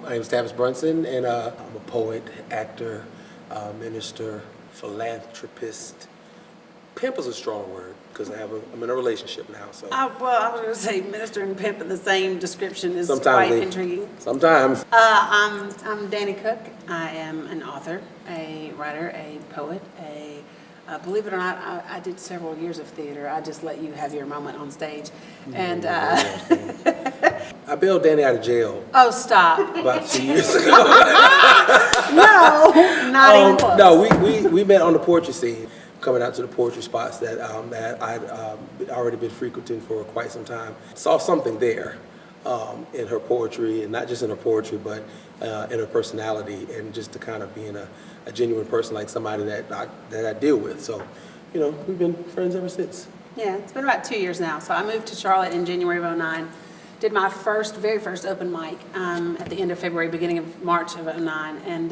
My name is Tavis Brunson, and I'm a poet, actor, minister, philanthropist. Pimp is a strong word because I'm in a relationship now. So Well, I was going to say minister and pimp in the same description is sometimes quite intriguing. Sometimes. I'm Dani Cook. I am an author, a writer, a poet, believe it or not, I did several years of theater. I just let you have your moment on stage. And I bailed Dani out of jail oh, stop! about 2 years ago. No, not even close. No, we met on the poetry scene, coming out to the poetry spots that I'd already been frequenting for quite some time. Saw something there in her poetry, and not just in her poetry, but in her personality, and just to kind of being a genuine person, like somebody that I deal with. So, we've been friends ever since. Yeah, it's been about 2 years now. So I moved to Charlotte in January of '09. Did my very first open mic at the end of February, beginning of March of '09, and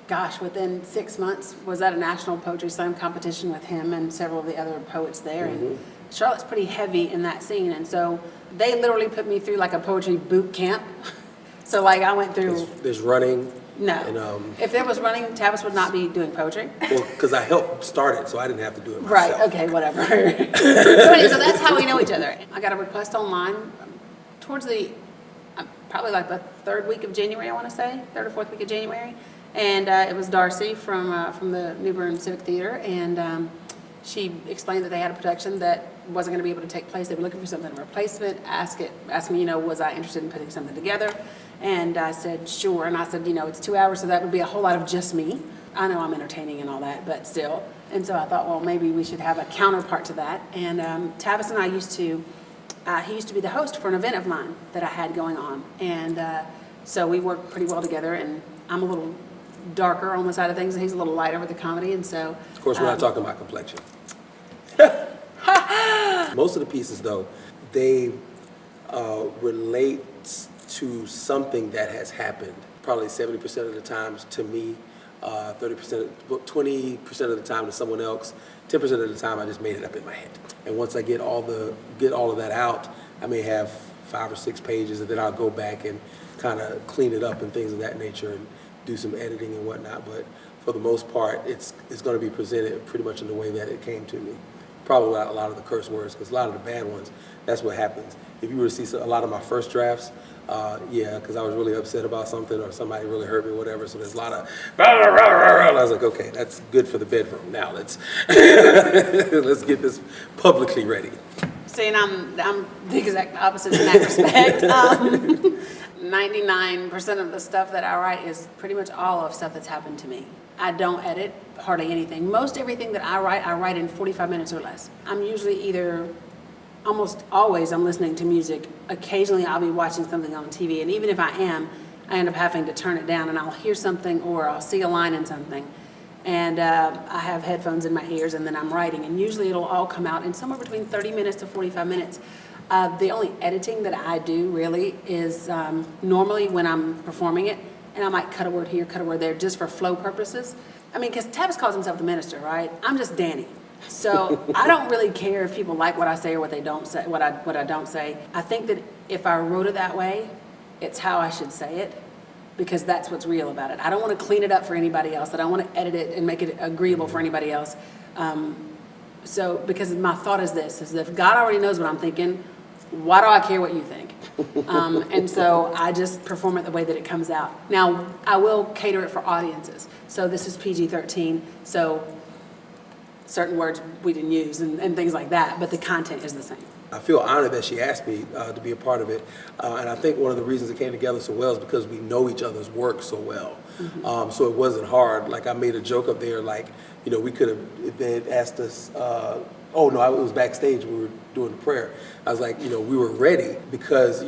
gosh, within 6 months was at a national poetry slam competition with him and several of the other poets there. Mm-hmm. And Charlotte's pretty heavy in that scene, and so they literally put me through like a poetry boot camp. So like I went through. There's running. No. And, if there was running, Tavis would not be doing poetry. Well, because I helped start it, so I didn't have to do it myself. Right, okay, whatever. So that's how we know each other. I got a request online towards probably like the third week of January, I want to say, third or fourth week of January. And it was Darcy from the New Bern Civic Theater, and she explained that they had a production that wasn't going to be able to take place. They were looking for something in replacement. Asked me, was I interested in putting something together? And I said, sure. And I said, it's 2 hours, so that would be a whole lot of just me. I know I'm entertaining and all that, but still. And so I thought, well, maybe we should have a counterpart to that. And Tavis and I he used to be the host for an event of mine that I had going on. And so we worked pretty well together, and I'm a little darker on the side of things, and he's a little lighter with the comedy, and so. Of course, we're not talking about complexion. Most of the pieces, though, they relate to something that has happened. Probably 70% of the times to me, 20% of the time to someone else, 10% of the time I just made it up in my head. And once I get all of that out, I may have 5 or 6 pages, and then I'll go back and kind of clean it up and things of that nature and do some editing and whatnot. But for the most part, it's going to be presented pretty much in the way that it came to me. Probably a lot of the curse words, because a lot of the bad ones, that's what happens. If you were to see a lot of my first drafts, because I was really upset about something or somebody really hurt me or whatever, so there's a lot of I was like, okay, that's good for the bedroom. Now let's let's get this publicly ready. See, and I'm the exact opposite in that respect. 99% of the stuff that I write is pretty much all of stuff that's happened to me. I don't edit hardly anything. Most everything that I write in 45 minutes or less. I'm usually almost always I'm listening to music. Occasionally I'll be watching something on TV, and even if I end up having to turn it down, and I'll hear something or I'll see a line in something, and I have headphones in my ears, and then I'm writing, and usually it'll all come out in somewhere between 30 minutes to 45 minutes. The only editing that I do really is normally when I'm performing it, and I might cut a word here, cut a word there, just for flow purposes. I mean, because Tavis calls himself the minister, right? I'm just Dani. So I don't really care if people like what I say or what they don't say, what I don't say. I think that if I wrote it that way, it's how I should say it, because that's what's real about it. I don't want to clean it up for anybody else. I don't want to edit it and make it agreeable for anybody else. So because my thought is this, is if God already knows what I'm thinking, why do I care what you think? And so I just perform it the way that it comes out. Now, I will cater it for audiences. So this is PG-13, so certain words we didn't use and things like that, but the content is the same. I feel honored that she asked me to be a part of it, and I think one of the reasons it came together so well is because we know each other's work so well. Mm-hmm. So it wasn't hard. Like, I made a joke up there, like, we could have, if they had asked us, oh no, it was backstage, we were doing the prayer. I was like, we were ready because,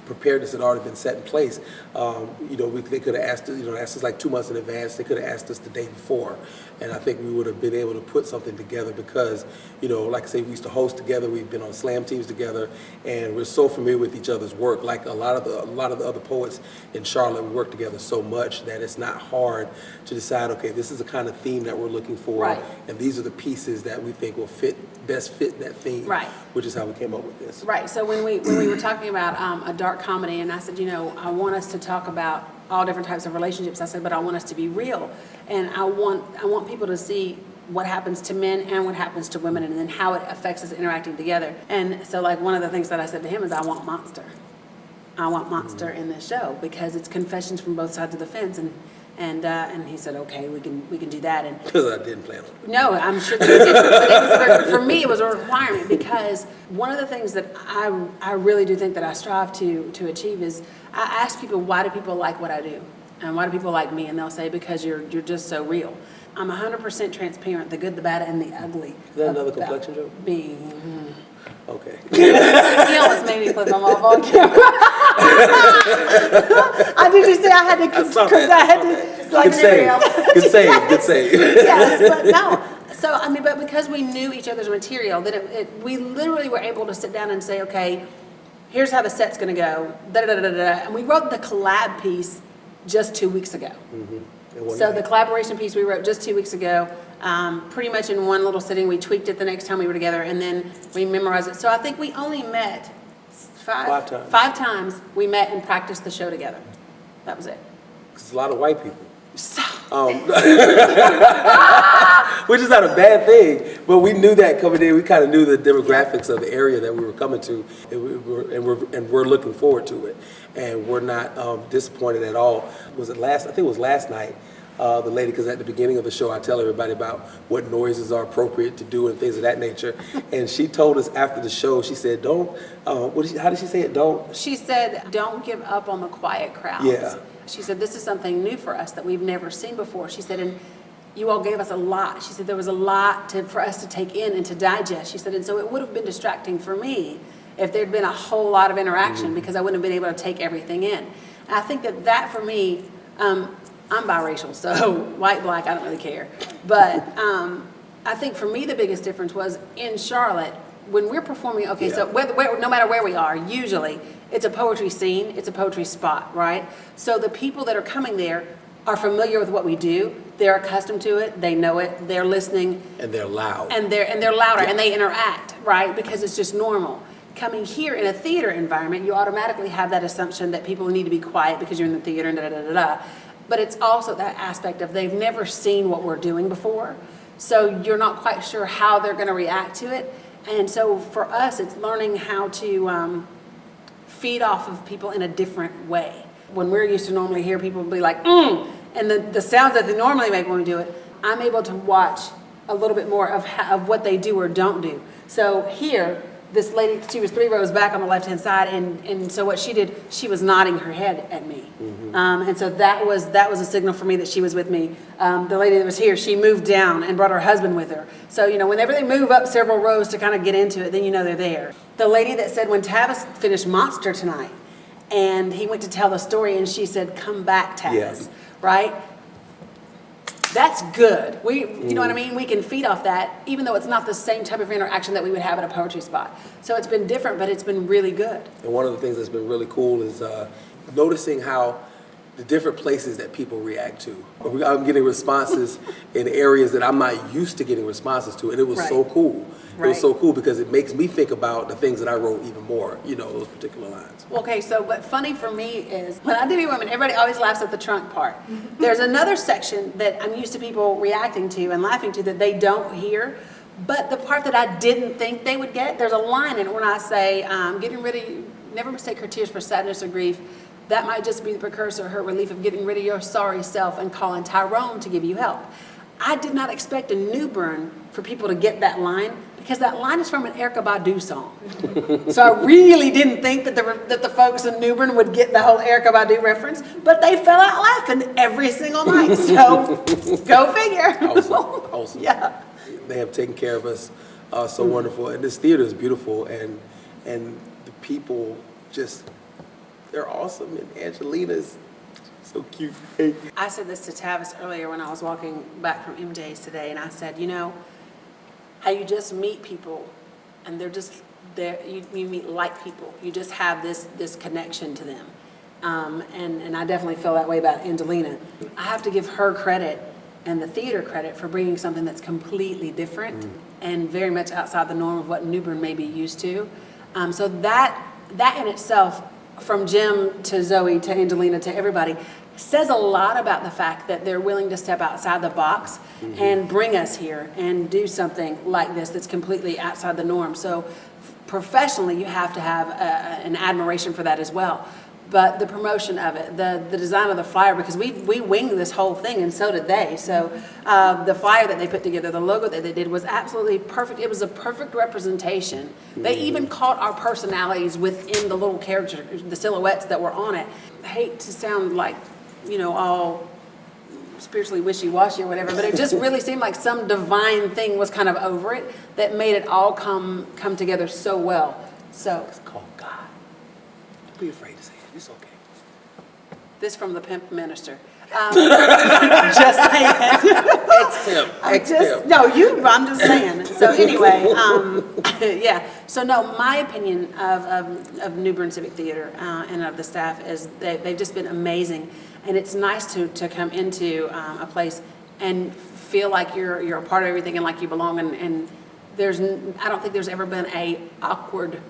preparedness had already been set in place. They could have asked us like 2 months in advance. They could have asked us the day before, and I think we would have been able to put something together because, like I say, we used to host together. We've been on slam teams together, and we're so familiar with each other's work. Like a lot of the other poets in Charlotte, we work together so much that it's not hard to decide. Okay, this is the kind of theme that we're looking for, right, and these are the pieces that we think will fit best fit that theme. Right. Which is how we came up with this. Right, so when we were talking about a dark comedy, and I said, I want us to talk about all different types of relationships, I said, but I want us to be real. And I want people to see what happens to men and what happens to women, and then how it affects us interacting together. And so, like, one of the things that I said to him is, I want Monster. I want Monster in this show, because it's confessions from both sides of the fence. And he said, okay, we can do that. And Because I didn't plan on it. no, I'm sure that you did. But for me, it was a requirement, because one of the things that I really do think that I strive to achieve is, I ask people, why do people like what I do? And why do people like me? And they'll say, because you're just so real. I'm 100% transparent, the good, the bad, and the ugly. Is that another complexion joke? Me. Okay. He almost made me flip him off on camera. Did you say I had to? Good save. Good save. Yes, but no. So, but because we knew each other's material, that we literally were able to sit down and say, okay, here's how the set's going to go, and we wrote the collab piece just 2 weeks ago. So the collaboration piece we wrote just 2 weeks ago, pretty much in one little sitting. We tweaked it the next time we were together, and then we memorized it. So I think we only met five times. 5 times we met and practiced the show together. That was it. It's a lot of white people. So, Which is not a bad thing, but we knew that coming in. We kind of knew the demographics of the area that we were coming to, and we're looking forward to it, and we're not disappointed at all. Was it last? I think it was last night. The lady, because at the beginning of the show, I tell everybody about what noises are appropriate to do and things of that nature, and she told us after the show. She said, "Don't." How did she say it? Don't. she said, don't give up on the quiet crowds. Yeah. She said, this is something new for us that we've never seen before. She said, and you all gave us a lot. She said, there was a lot for us to take in and to digest. She said, and so it would have been distracting for me if there'd been a whole lot of interaction, because I wouldn't have been able to take everything in. And I think that for me, I'm biracial, so white, black, I don't really care. But I think for me the biggest difference was in Charlotte, when we're performing, okay, so no matter where we are, usually it's a poetry scene, it's a poetry spot, right? So the people that are coming there are familiar with what we do. They're accustomed to it. They know it. They're listening. And they're loud. And they're louder, and they interact, right? Because it's just normal. Coming here in a theater environment, you automatically have that assumption that people need to be quiet because you're in the theater and da-da-da-da-da. But it's also that aspect of they've never seen what we're doing before. So you're not quite sure how they're going to react to it. And so for us, it's learning how to feed off of people in a different way. When we're used to normally hear people be like, and the sounds that they normally make when we do it, I'm able to watch a little bit more of what they do or don't do. So here, this lady, she was 3 rows back on the left-hand side, and so what she did, she was nodding her head at me. And so that was a signal for me that she was with me. The lady that was here, she moved down and brought her husband with her. So, whenever they move up several rows to kind of get into it, then they're there. The lady that said when Tavis finished Monster tonight, and he went to tell the story, and she said, come back, Tavis, right? That's good. You know what I mean? We can feed off that, even though it's not the same type of interaction that we would have at a poetry spot. So it's been different, but it's been really good. And one of the things that's been really cool is noticing how the different places that people react to. I'm getting responses in areas that I'm not used to getting responses to, and it was so cool. It was so cool because it makes me think about the things that I wrote even more, those particular lines. Okay, so what funny for me is when I do Be Women, everybody always laughs at the trunk part. There's another section that I'm used to people reacting to and laughing to that they don't hear, but the part that I didn't think they would get, there's a line in it when I say, getting ready, never mistake her tears for sadness or grief. That might just be the precursor, her relief of getting rid of your sorry self and calling Tyrone to give you help. I did not expect in New Bern for people to get that line, because that line is from an Erykah Badu song. So I really didn't think that the folks in New Bern would get the whole Erykah Badu reference, but they fell out laughing every single night. So go figure. Awesome. Yeah. They have taken care of us so wonderful, and this theater is beautiful, and the people they're awesome, and Angelina's so cute. Hey. I said this to Tavis earlier when I was walking back from MJ's today, and I said, how you just meet people, and they're just there. You meet like people. You just have this connection to them, and I definitely feel that way about Angelina. I have to give her credit and the theater credit for bringing something that's completely different and very much outside the norm of what New Bern may be used to. So that in itself, from Jim to Zoe to Angelina to everybody, says a lot about the fact that they're willing to step outside the box and bring us here and do something like this that's completely outside the norm. So professionally, you have to have an admiration for that as well. But the promotion of it, the design of the flyer, because we winged this whole thing, and so did they. So the flyer that they put together, the logo that they did was absolutely perfect. It was a perfect representation. They even caught our personalities within the little characters, the silhouettes that were on it. I hate to sound like, all spiritually wishy-washy or whatever, but it just really seemed like some divine thing was kind of over it that made it all come together so well. So It's called God. Don't be afraid to say it. It's okay. this from the pimp minister. Just saying. Ex-pimp. I'm just saying. So anyway, yeah. So no, my opinion of New Bern Civic Theater and of the staff is they've just been amazing. And it's nice to come into a place and feel like you're a part of everything and like you belong. And I don't think there's ever been a awkward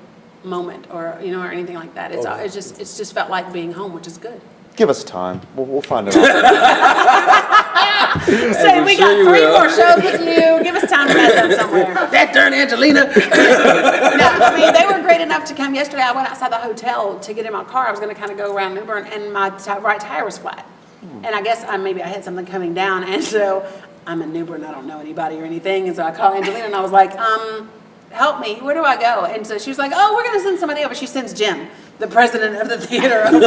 moment or anything like that. It's just felt like being home, which is good. Give us time. We'll find it out. Say we got 3 more shows with you. Give us time to mess up somewhere. That darn Angelina. No, I mean, they were great enough to come yesterday. I went outside the hotel to get in my car. I was going to kind of go around New Bern, and my right tire was flat. And I guess maybe I had something coming down, and so I'm in New Bern. I don't know anybody or anything, and so I called Angelina, and I was like, help me. Where do I go? And so she was like, we're going to send somebody over. She sends Jim, the president of the theater, over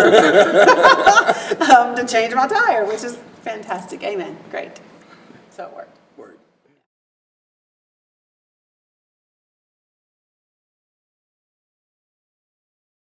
to change my tire, which is fantastic. Amen. Great. So it worked.